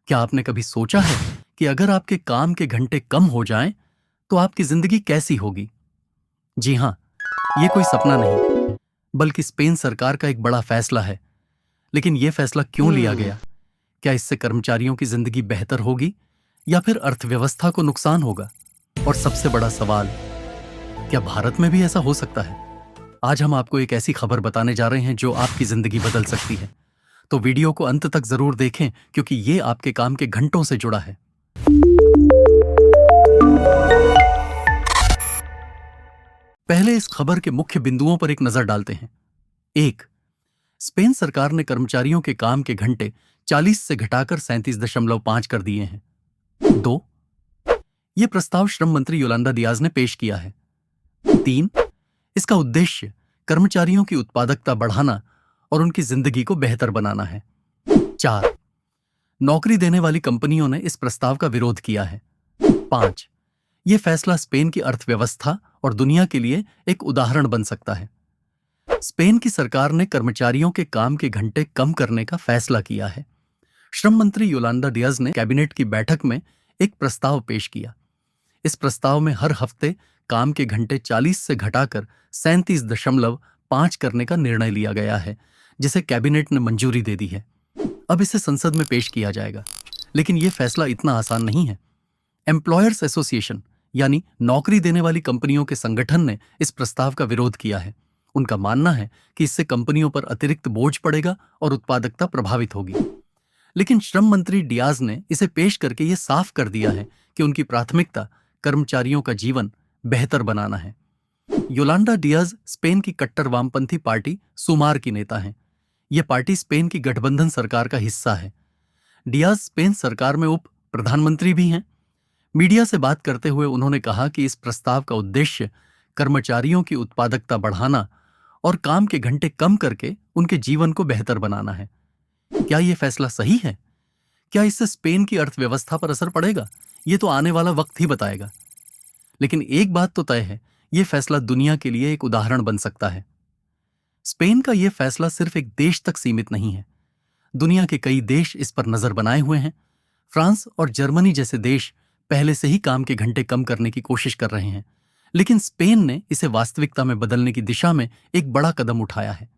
क्या आपने कभी सोचा है कि अगर आपके काम के घंटे कम हो जाएं, तो आपकी जिंदगी कैसी होगी? जी हां, ये कोई सपना नहीं, बल्कि स्पेन सरकार का एक बड़ा फैसला है। लेकिन यह फैसला क्यों लिया गया? क्या इससे कर्मचारियों की जिंदगी बेहतर होगी या फिर अर्थव्यवस्था को नुकसान होगा? और सबसे बड़ा सवाल, क्या भारत में भी ऐसा हो सकता है? आज हम आपको एक ऐसी खबर बताने जा रहे हैं जो आपकी जिंदगी बदल सकती है। तो वीडियो को अंत तक जरूर देखें, क्योंकि ये आपके काम के घंटों से जुड़ा है। पहले इस खबर के मुख्य बिंदुओं पर एक नजर डालते हैं। 1. स्पेन सरकार ने कर्मचारियों के काम के घंटे 40 से घटाकर 37.5 कर दिए हैं। 2. यह प्रस्ताव श्रम मंत्री योलांडा डियाज ने पेश किया है। 3. इसका उद्देश्य कर्मचारियों की उत्पादकता बढ़ाना और उनकी जिंदगी को बेहतर बनाना है। 4. नौकरी देने वाली कंपनियों ने इस प्रस्ताव का विरोध किया है। 5. यह फैसला स्पेन की अर्थव्यवस्था और दुनिया के लिए एक उदाहरण बन सकता है। स्पेन की सरकार ने कर्मचारियों के काम के घंटे कम करने का फैसला किया है। श्रम मंत्री योलांडा डियाज ने कैबिनेट की बैठक में एक प्रस्ताव पेश किया। इस प्रस्ताव में हर हफ्ते काम के घंटे 40 से घटाकर 37.5 करने का निर्णय लिया गया है, जिसे कैबिनेट ने मंजूरी दे दी है। अब इसे संसद में पेश किया जाएगा। लेकिन यह फैसला इतना आसान नहीं है। एम्प्लॉयर्स एसोसिएशन यानी नौकरी देने वाली कंपनियों के संगठन ने इस प्रस्ताव का विरोध किया है। उनका मानना है कि इससे कंपनियों पर अतिरिक्त बोझ पड़ेगा और उत्पादकता प्रभावित होगी। लेकिन श्रम मंत्री डियाज ने इसे पेश करके यह साफ कर दिया है कि उनकी प्राथमिकता कर्मचारियों का जीवन बेहतर बनाना है। योलांडा डियाज स्पेन की कट्टर वामपंथी पार्टी सुमार की नेता हैं। यह पार्टी स्पेन की गठबंधन सरकार का हिस्सा है। डियाज स्पेन सरकार में उप प्रधानमंत्री भी हैं। मीडिया से बात करते हुए उन्होंने कहा कि इस प्रस्ताव का उद्देश्य कर्मचारियों की उत्पादकता बढ़ाना और काम के घंटे कम करके उनके जीवन को बेहतर बनाना है। क्या यह फैसला सही है? क्या इससे स्पेन की अर्थव्यवस्था पर असर पड़ेगा? यह तो आने वाला वक्त ही बताएगा। लेकिन एक बात तो तय है, यह फैसला दुनिया के लिए एक उदाहरण बन सकता है। स्पेन का यह फैसला सिर्फ एक देश तक सीमित नहीं है। दुनिया के कई देश इस पर नजर बनाए हुए हैं। फ्रांस और जर्मनी जैसे देश पहले से ही काम के घंटे कम करने की कोशिश कर रहे हैं। लेकिन स्पेन ने इसे वास्तविकता में बदलने की दिशा में एक बड़ा कदम उठाया है।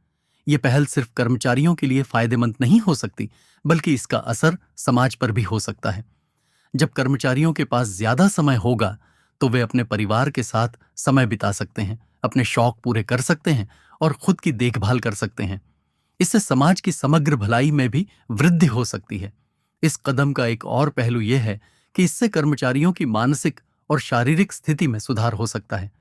यह पहल सिर्फ कर्मचारियों के लिए फायदेमंद नहीं हो सकती, बल्कि इसका असर समाज पर भी हो सकता है। जब कर्मचारियों के पास ज्यादा समय होगा, तो वे अपने परिवार के साथ समय बिता सकते हैं, अपने शौक पूरे कर सकते हैं और खुद की देखभाल कर सकते हैं। इससे समाज की समग्र भलाई में भी वृद्धि हो सकती है। इस कदम का एक और पहलू यह है कि इससे कर्मचारियों की मानसिक और शारीरिक स्थिति में सुधार हो सकता है।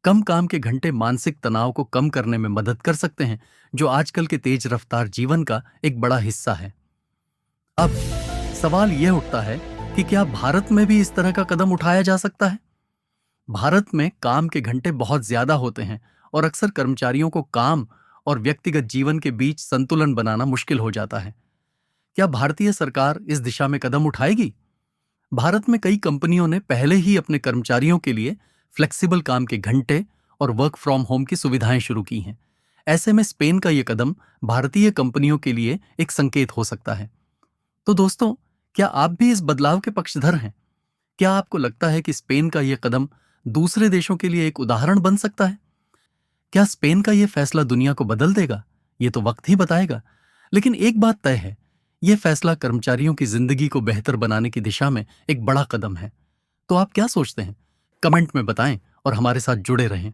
कम काम के घंटे मानसिक तनाव को कम करने में मदद कर सकते हैं, जो आजकल के तेज रफ्तार जीवन का एक बड़ा हिस्सा है। अब सवाल यह उठता है कि क्या भारत में भी इस तरह का कदम उठाया जा सकता है? भारत में काम के घंटे बहुत ज्यादा होते हैं और अक्सर कर्मचारियों को काम और व्यक्तिगत जीवन के बीच संतुलन बनाना मुश्किल हो जाता है। क्या भारतीय सरकार इस दिशा में कदम उठाएगी? भारत में कई कंपनियों ने पहले ही अपने कर्मचारियों के लिए फ्लेक्सिबल काम के घंटे और वर्क फ्रॉम होम की सुविधाएं शुरू की हैं। ऐसे में स्पेन का यह कदम भारतीय कंपनियों के लिए एक संकेत हो सकता है। तो दोस्तों, क्या आप भी इस बदलाव के पक्षधर हैं? क्या आपको लगता है कि स्पेन का यह कदम दूसरे देशों के लिए एक उदाहरण बन सकता है? क्या स्पेन का यह फैसला दुनिया को बदल देगा? यह तो वक्त ही बताएगा। लेकिन एक बात तय है, यह फैसला कर्मचारियों की जिंदगी को बेहतर बनाने की दिशा में एक बड़ा कदम है। तो आप क्या सोचते हैं? कमेंट में बताएं और हमारे साथ जुड़े रहें।